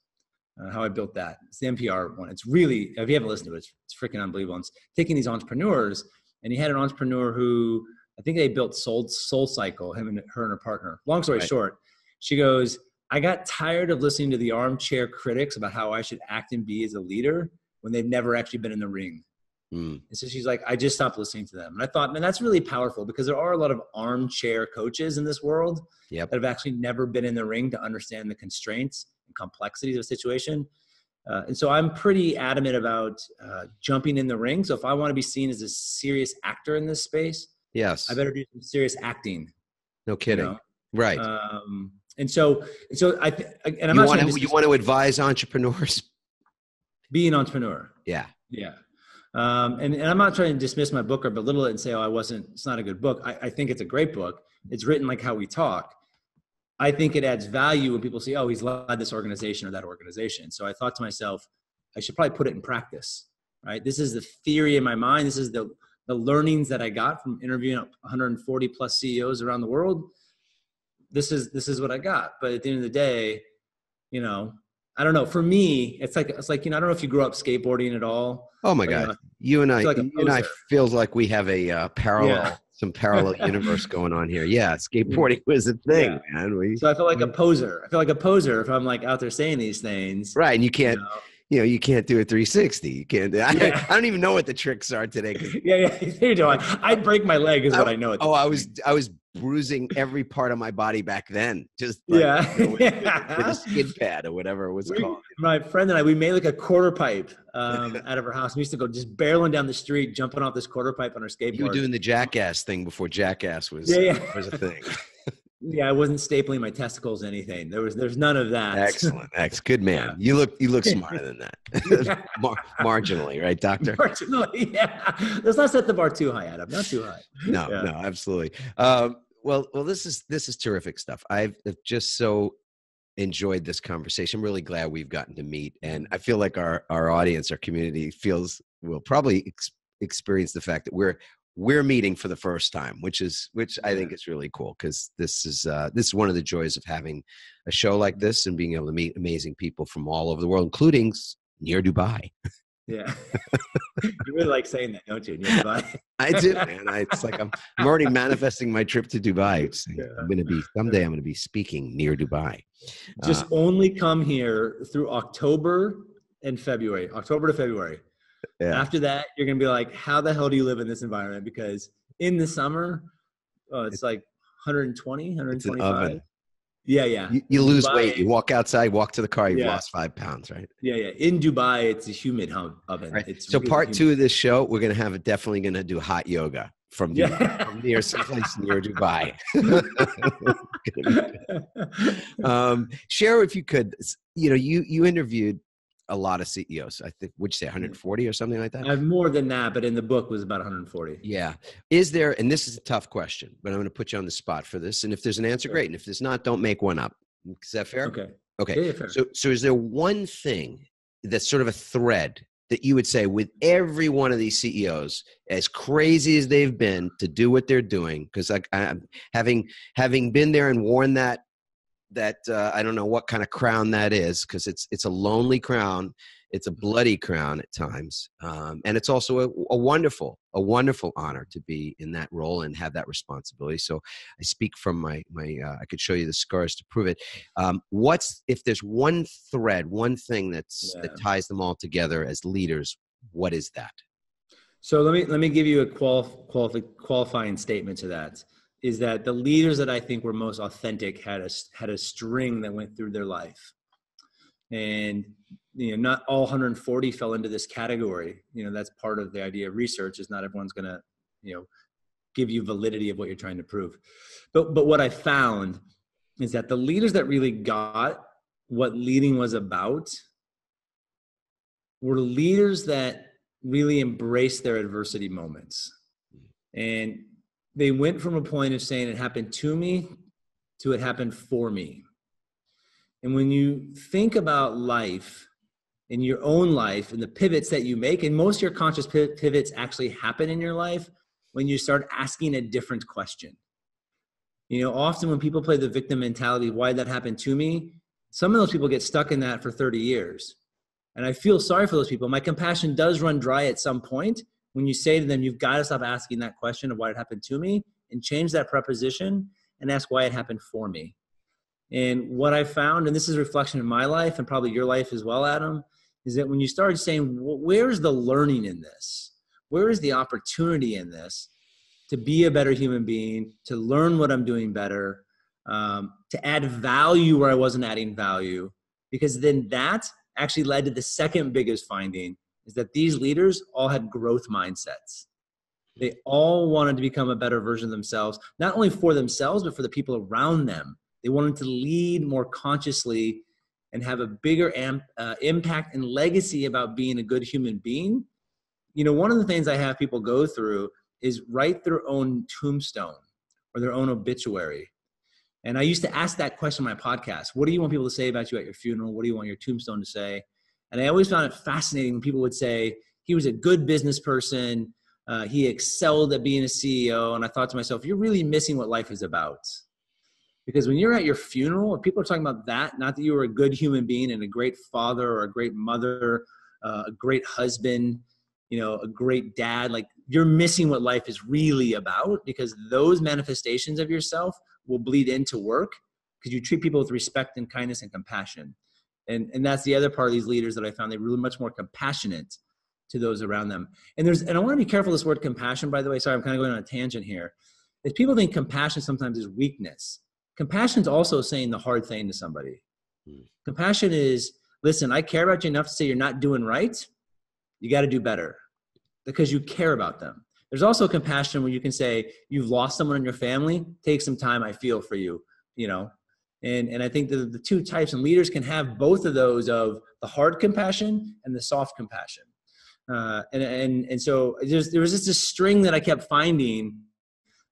[SPEAKER 3] how I built that. It's the NPR one. It's really, if you haven't listened to it, it's freaking unbelievable. It's taking these entrepreneurs, and he had an entrepreneur who, I think they built Soul Cycle, her and her partner. Long story short, she goes, I got tired of listening to the armchair critics about how I should act and be as a leader when they've never actually been in the ring. And so she's like, I just stopped listening to them. And I thought, man, that's really powerful, because there are a lot of armchair coaches in this world that have actually never been in the ring to understand the constraints and complexities of a situation. And so I'm pretty adamant about jumping in the ring. So if I want to be seen as a serious actor in this space, I better do some serious acting.
[SPEAKER 2] No kidding. You know? Right.
[SPEAKER 3] And so I'm
[SPEAKER 2] you want to advise entrepreneurs?
[SPEAKER 3] Be an entrepreneur.
[SPEAKER 2] Yeah.
[SPEAKER 3] Yeah. And I'm not trying to dismiss my book or belittle it and say, it's not a good book. I think it's a great book. It's written like how we talk. I think it adds value when people say, oh, he's led this organization or that organization. So I thought to myself, I should probably put it in practice, right? This is the theory in my mind. This is the learnings that I got from interviewing 140 plus CEOs around the world. This is what I got. But at the end of the day, you know, I don't know. For me, it's like, you know, I don't know if you grew up skateboarding at all.
[SPEAKER 2] Oh my God. You and I feels like we have a some parallel universe going on here. Yeah. Skateboarding was a thing, man.
[SPEAKER 3] So I feel like a poser. If I'm like out there saying these things.
[SPEAKER 2] Right. And you can't, you can't do a 360. You can't. I don't even know what the tricks are today.
[SPEAKER 3] You know, I'd break my leg is what I know.
[SPEAKER 2] I was bruising every part of my body back then. Just with a skid pad or whatever it was called.
[SPEAKER 3] My friend and I, we made like a quarter pipe out of our house. We used to go just barreling down the street, jumping off this quarter pipe on our skateboard.
[SPEAKER 2] You were doing the Jackass thing before Jackass was a thing.
[SPEAKER 3] Yeah, I wasn't stapling my testicles to anything. There's none of that.
[SPEAKER 2] Excellent. Good man. You look smarter than that. Marginally, right, doctor?
[SPEAKER 3] Marginally, yeah. Let's not set the bar too high, Adam. Not too high.
[SPEAKER 2] No, absolutely. Well, this is terrific stuff. I've just so enjoyed this conversation. I'm really glad we've gotten to meet, and I feel like our audience, our community will probably experience the fact that we're meeting for the first time, which I think is really cool, because this is one of the joys of having a show like this and being able to meet amazing people from all over the world, including near Dubai.
[SPEAKER 3] Yeah. You really like saying that, don't you? Near Dubai.
[SPEAKER 2] I do, man. It's like I'm already manifesting my trip to Dubai. Someday I'm going to be speaking near Dubai.
[SPEAKER 3] Just only come here through October to February. Yeah. After that, you're going to be like, how the hell do you live in this environment? Because in the summer, it's like 120, 125. It's an oven. Yeah.
[SPEAKER 2] You lose weight. You walk outside, walk to the car, you've lost 5 pounds, right?
[SPEAKER 3] Yeah. In Dubai, it's a humid oven.
[SPEAKER 2] Right. So really part 2 of this show, we're going to definitely going to do hot yoga from Dubai, from near someplace near Dubai. Share, if you could, you interviewed a lot of CEOs. I think, would you say 140 or something like that?
[SPEAKER 3] I have more than that, but in the book was about 140.
[SPEAKER 2] Yeah. Is there, and this is a tough question, but I'm going to put you on the spot for this. And if there's an answer, great. And if there's not, don't make one up. Is that fair? Okay.
[SPEAKER 3] Yeah, fair.
[SPEAKER 2] So is there one thing that's sort of a thread that you would say with every one of these CEOs, as crazy as they've been to do what they're doing? Because I'm having been there and worn that I don't know what kind of crown that is, because it's a lonely crown, it's a bloody crown at times, and it's also a wonderful honor to be in that role and have that responsibility. So I speak from my I could show you the scars to prove it. If there's one thread, one thing that ties them all together as leaders, what is that?
[SPEAKER 3] So let me give you a qualifying statement to that. Is that the leaders that I think were most authentic had a string that went through their life. And, not all 140 fell into this category. That's part of the idea of research, is not everyone's going to, give you validity of what you're trying to prove. But what I found is that the leaders that really got what leading was about were leaders that really embraced their adversity moments. And they went from a point of saying it happened to me to it happened for me. And when you think about life, in your own life, and the pivots that you make, and most of your conscious pivots actually happen in your life when you start asking a different question. Often when people play the victim mentality, why did that happen to me? Some of those people get stuck in that for 30 years. And I feel sorry for those people. My compassion does run dry at some point. When you say to them, you've got to stop asking that question of why it happened to me, and change that preposition and ask why it happened for me. And what I found, and this is a reflection in my life and probably your life as well, Adam, is that when you started saying, where's the learning in this? Where is the opportunity in this to be a better human being, to learn what I'm doing better, to add value where I wasn't adding value? Because then that actually led to the second biggest finding, is that these leaders all had growth mindsets. They all wanted to become a better version of themselves, not only for themselves, but for the people around them. They wanted to lead more consciously and have a bigger impact and legacy about being a good human being. One of the things I have people go through is write their own tombstone or their own obituary. And I used to ask that question on my podcast. What do you want people to say about you at your funeral? What do you want your tombstone to say? And I always found it fascinating when people would say, he was a good business person. He excelled at being a CEO. And I thought to myself, you're really missing what life is about. Because when you're at your funeral, if people are talking about that, not that you were a good human being and a great father or a great mother, a great husband, a great dad, like you're missing what life is really about, because those manifestations of yourself will bleed into work because you treat people with respect and kindness and compassion. And that's the other part of these leaders that I found. They're really much more compassionate to those around them. And I want to be careful this word compassion, by the way. Sorry, I'm kind of going on a tangent here. If people think compassion sometimes is weakness, compassion is also saying the hard thing to somebody. Compassion is, listen, I care about you enough to say you're not doing right. You got to do better because you care about them. There's also compassion where you can say, you've lost someone in your family. Take some time. I feel for you, And I think the two types, and leaders can have both of those, of the hard compassion and the soft compassion. And so there was just a string that I kept finding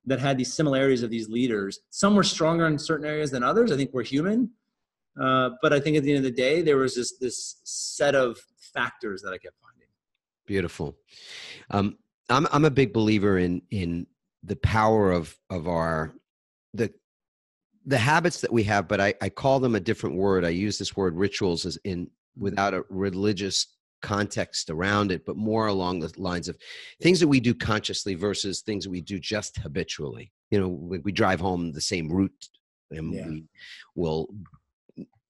[SPEAKER 3] that had these similarities of these leaders. Some were stronger in certain areas than others. I think we're human. But I think at the end of the day, there was this set of factors that I kept finding.
[SPEAKER 2] Beautiful. I'm a big believer in the power of the habits that we have, but I call them a different word. I use this word rituals as in without a religious context around it, but more along the lines of things that we do consciously versus things that we do just habitually. You know, we drive home the same route, and we will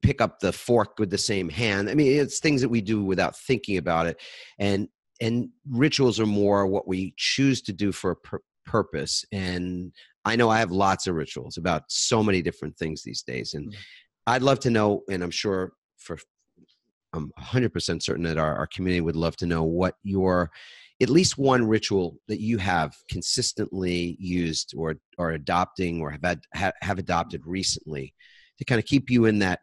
[SPEAKER 2] pick up the fork with the same hand. I mean, it's things that we do without thinking about it. And rituals are more what we choose to do for a purpose. And I know I have lots of rituals about so many different things these days. And I'd love to know, and I'm sure I'm 100% certain that our community would love to know what your, at least one ritual that you have consistently used or are adopting or have adopted recently to kind of keep you in that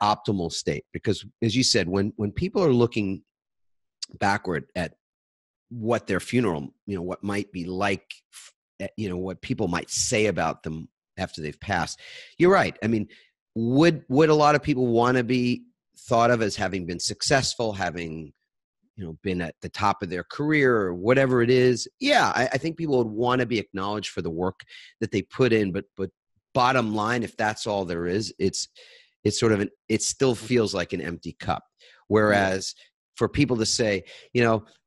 [SPEAKER 2] optimal state. Because as you said, when people are looking backward at what their funeral, what might be like, what people might say about them after they've passed, you're right. I mean, would a lot of people want to be thought of as having been successful, having been at the top of their career or whatever it is? Yeah, I think people would want to be acknowledged for the work that they put in, but bottom line, if that's all there is, it's sort of it still feels like an empty cup. Whereas for people to say,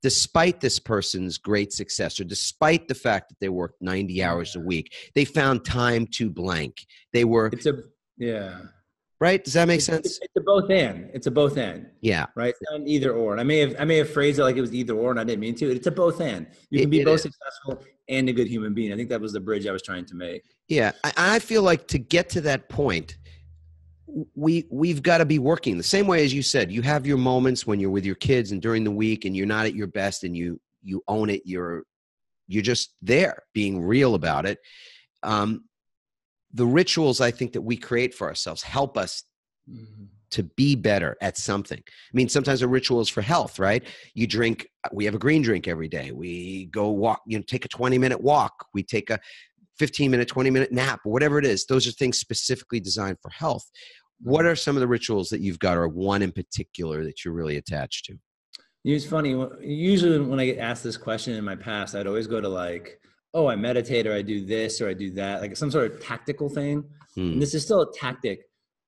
[SPEAKER 2] despite this person's great success, or despite the fact that they worked 90 hours a week, they found time to blank. Right? Does that make sense?
[SPEAKER 3] It's a both and. It's a both and.
[SPEAKER 2] Yeah.
[SPEAKER 3] Right. It's not an either or. And I may have phrased it like it was either or, and I didn't mean to. It's a both and. You can be both successful and a good human being. I think that was the bridge I was trying to make.
[SPEAKER 2] Yeah. I feel like to get to that point, we've got to be working the same way as you said. You have your moments when you're with your kids and during the week, and you're not at your best, and you own it. You're just there, being real about it. The rituals I think that we create for ourselves help us to be better at something. I mean, sometimes a ritual is for health, right? You drink, we have a green drink every day. We go walk, take a 20-minute walk. We take a 15-minute, 20-minute nap, or whatever it is. Those are things specifically designed for health. What are some of the rituals that you've got, or one in particular that you're really attached to?
[SPEAKER 3] It's funny. Usually when I get asked this question in my past, I'd always go to like, oh, I meditate, or I do this, or I do that, like some sort of tactical thing. And this is still a tactic,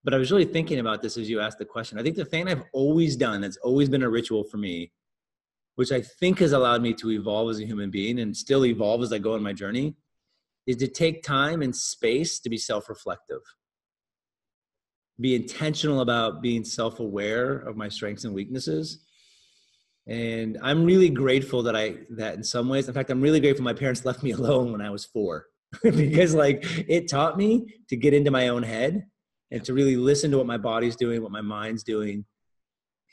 [SPEAKER 3] but I was really thinking about this as you asked the question. I think the thing I've always done, that's always been a ritual for me, which I think has allowed me to evolve as a human being and still evolve as I go on my journey, is to take time and space to be self-reflective. Be intentional about being self-aware of my strengths and weaknesses. And I'm really grateful that in some ways, in fact, I'm really grateful my parents left me alone when I was 4 because it taught me to get into my own head and to really listen to what my body's doing, what my mind's doing.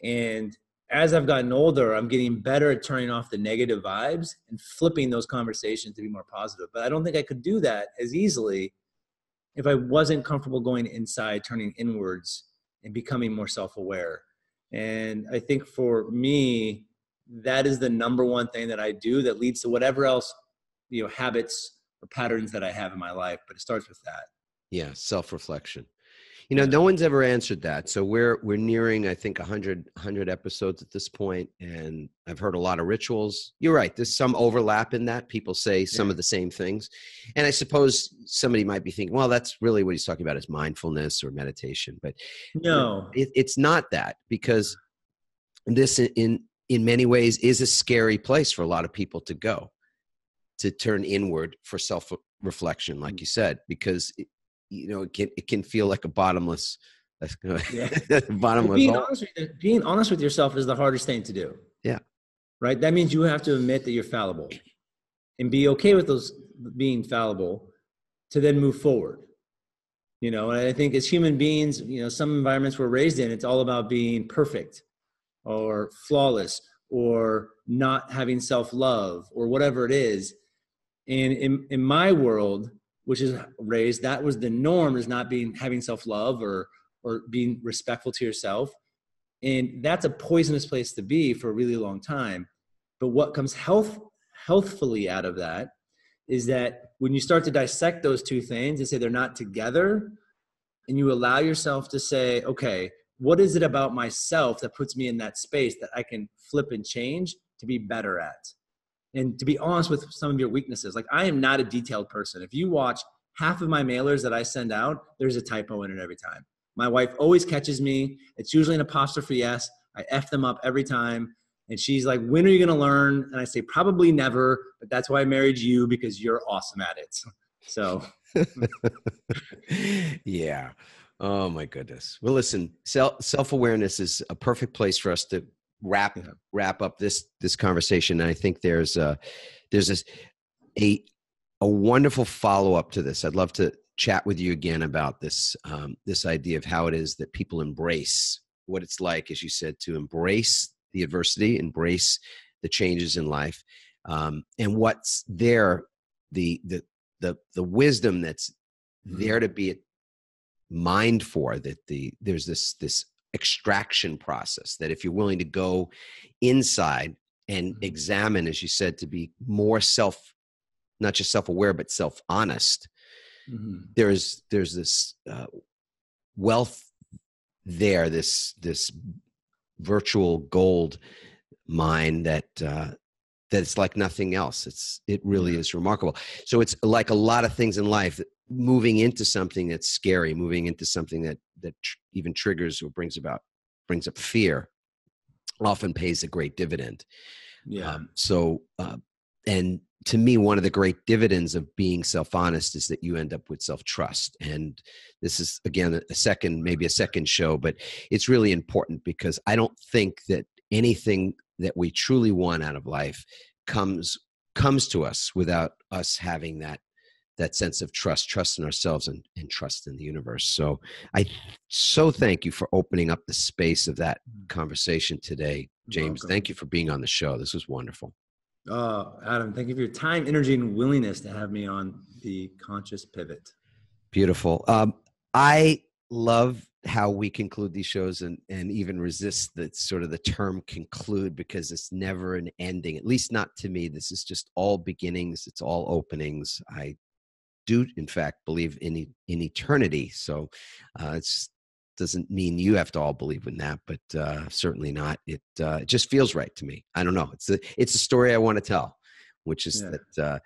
[SPEAKER 3] And as I've gotten older, I'm getting better at turning off the negative vibes and flipping those conversations to be more positive. But I don't think I could do that as easily if I wasn't comfortable going inside, turning inwards, and becoming more self-aware. And I think for me, that is the number one thing that I do that leads to whatever else, habits or patterns that I have in my life. But it starts with that.
[SPEAKER 2] Yeah. Self-reflection. No one's ever answered that. So we're nearing, I think, 100 episodes at this point, and I've heard a lot of rituals. You're right. There's some overlap in that. People say some of the same things. And I suppose somebody might be thinking, well, that's really what he's talking about is mindfulness or meditation. But
[SPEAKER 3] no,
[SPEAKER 2] it's not that, because this in many ways is a scary place for a lot of people to go, to turn inward for self-reflection, like you said, because it can feel like a bottomless hole.
[SPEAKER 3] Being honest with yourself is the hardest thing to do.
[SPEAKER 2] Yeah.
[SPEAKER 3] Right. That means you have to admit that you're fallible and be okay with those being fallible to then move forward. And I think as human beings, some environments we're raised in, it's all about being perfect or flawless or not having self-love or whatever it is. And in my world, which is raised, that was the norm, is not having self-love or being respectful to yourself. And that's a poisonous place to be for a really long time. But what comes healthfully out of that is that when you start to dissect those two things and say they're not together, and you allow yourself to say, okay, what is it about myself that puts me in that space that I can flip and change to be better at? and to be honest with some of your weaknesses. Like, I am not a detailed person. If you watch half of my mailers that I send out, there's a typo in it every time. My wife always catches me. It's usually an apostrophe S. I F them up every time. And she's like, when are you going to learn? And I say, probably never, but that's why I married you, because you're awesome at it. So.
[SPEAKER 2] Yeah. Oh my goodness. Well, listen, self-awareness is a perfect place for us to wrap up this conversation. And I think there's a wonderful follow-up to this. I'd love to chat with you again about this, this idea of how it is that people embrace what it's like, as you said, to embrace the adversity, embrace the changes in life, and what's there, the wisdom that's there to be mined for, that there's this extraction process, that if you're willing to go inside and examine, as you said, to be more not just self-aware, but self-honest, there's this wealth there, this virtual gold mine that it's like nothing else. It really is remarkable. So it's like a lot of things in life, moving into something that's scary, moving into something that even triggers or brings up fear, often pays a great dividend.
[SPEAKER 3] Yeah.
[SPEAKER 2] And to me, one of the great dividends of being self-honest is that you end up with self-trust. And this is, again, maybe a second show, but it's really important, because I don't think that anything that we truly want out of life comes to us without us having that sense of trust in ourselves and trust in the universe. So I thank you for opening up the space of that conversation today, James. Thank you for being on the show. This was wonderful.
[SPEAKER 3] Adam, thank you for your time, energy, and willingness to have me on the Conscious Pivot.
[SPEAKER 2] Beautiful. I love how we conclude these shows and even resist the sort of the term conclude, because it's never an ending, at least not to me. This is just all beginnings. It's all openings. I do, in fact, believe in eternity. So it doesn't mean you have to all believe in that, but certainly not. It just feels right to me. I don't know. It's a story I want to tell, which is that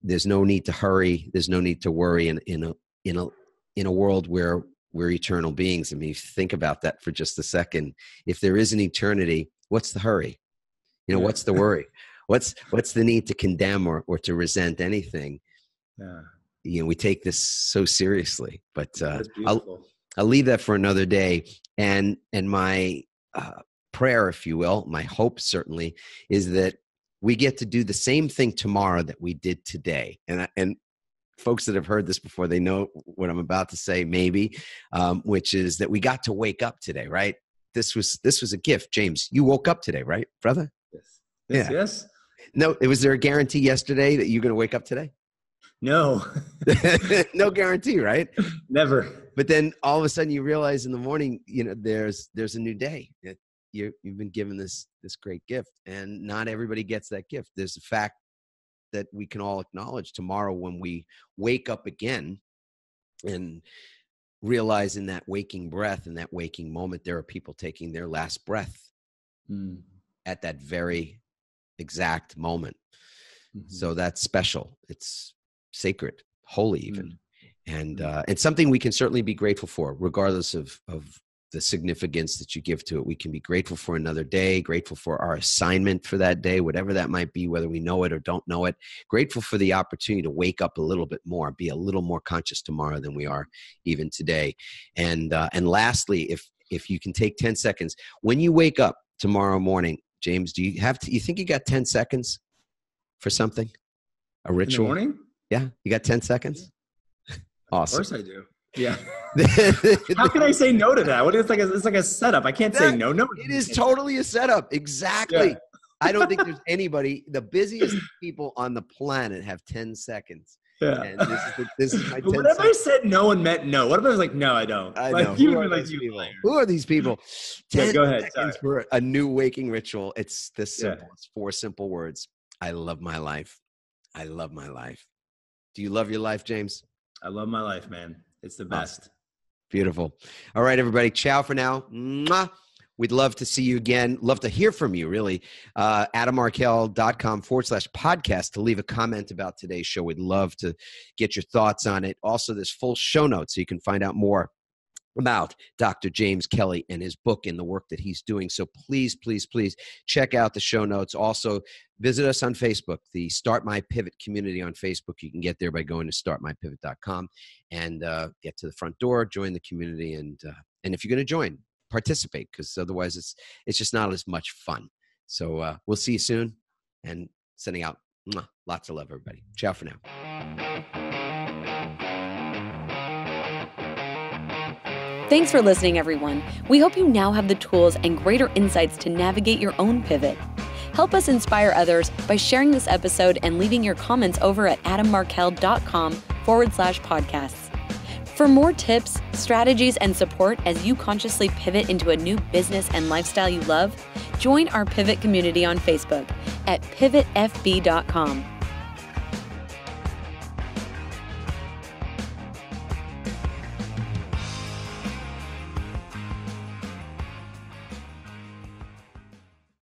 [SPEAKER 2] there's no need to hurry. There's no need to worry in a world where we're eternal beings. I mean, if you think about that for just a second, if there is an eternity, what's the hurry? What's the worry? What's the need to condemn or to resent anything? Yeah. We take this so seriously, but I'll leave that for another day. And my prayer, if you will, my hope certainly, is that we get to do the same thing tomorrow that we did today. And folks that have heard this before, they know what I'm about to say, maybe, which is that we got to wake up today, right? This was a gift. James, you woke up today, right, brother?
[SPEAKER 3] Yes.
[SPEAKER 2] No, was there a guarantee yesterday that you're going to wake up today?
[SPEAKER 3] No.
[SPEAKER 2] No guarantee, right?
[SPEAKER 3] Never.
[SPEAKER 2] But then all of a sudden you realize in the morning, there's a new day. You've been given this great gift, and not everybody gets that gift. There's a fact that we can all acknowledge tomorrow when we wake up again and realize in that waking breath, in that waking moment, there are people taking their last breath at that very exact moment. So that's special. It's sacred, holy even. And something we can certainly be grateful for, regardless of the significance that you give to it. We can be grateful for another day, grateful for our assignment for that day, whatever that might be, whether we know it or don't know it, grateful for the opportunity to wake up a little bit more, be a little more conscious tomorrow than we are even today. And lastly, if you can take 10 seconds, when you wake up tomorrow morning, James, do you think you got 10 seconds for something? A ritual?
[SPEAKER 3] In the morning?
[SPEAKER 2] Yeah. You got 10 seconds? Awesome.
[SPEAKER 3] Of course I do. Yeah. How can I say no to that? It's like a setup. I can't say no. No,
[SPEAKER 2] it is totally a setup. Exactly. Yeah. I don't think there's anybody, the busiest people on the planet have 10 seconds.
[SPEAKER 3] Yeah.
[SPEAKER 2] And this is my 10
[SPEAKER 3] What if
[SPEAKER 2] seconds.
[SPEAKER 3] I said no and meant no? What if I was like, no, I don't?
[SPEAKER 2] I know. Who are these people? 10
[SPEAKER 3] go ahead.
[SPEAKER 2] seconds for a new waking ritual. It's this simple. It's 4 simple words. I love my life. I love my life. Do you love your life, James?
[SPEAKER 3] I love my life, man. It's the best.
[SPEAKER 2] Beautiful. All right, everybody. Ciao for now. Mwah. We'd love to see you again. Love to hear from you, really. AdamMarkel.com/podcast to leave a comment about today's show. We'd love to get your thoughts on it. Also, there's full show notes so you can find out more about Dr. James Kelley and his book and the work that he's doing. So please, please, please check out the show notes. Also, visit us on Facebook, the Start My Pivot community on Facebook. You can get there by going to startmypivot.com and get to the front door, join the community, and if you're going to join, participate, because otherwise it's just not as much fun. So we'll see you soon, and sending out lots of love, everybody. Ciao for now.
[SPEAKER 1] Thanks for listening, everyone. We hope you now have the tools and greater insights to navigate your own pivot. Help us inspire others by sharing this episode and leaving your comments over at adammarkel.com/podcasts. For more tips, strategies, and support as you consciously pivot into a new business and lifestyle you love, join our Pivot community on Facebook at pivotfb.com.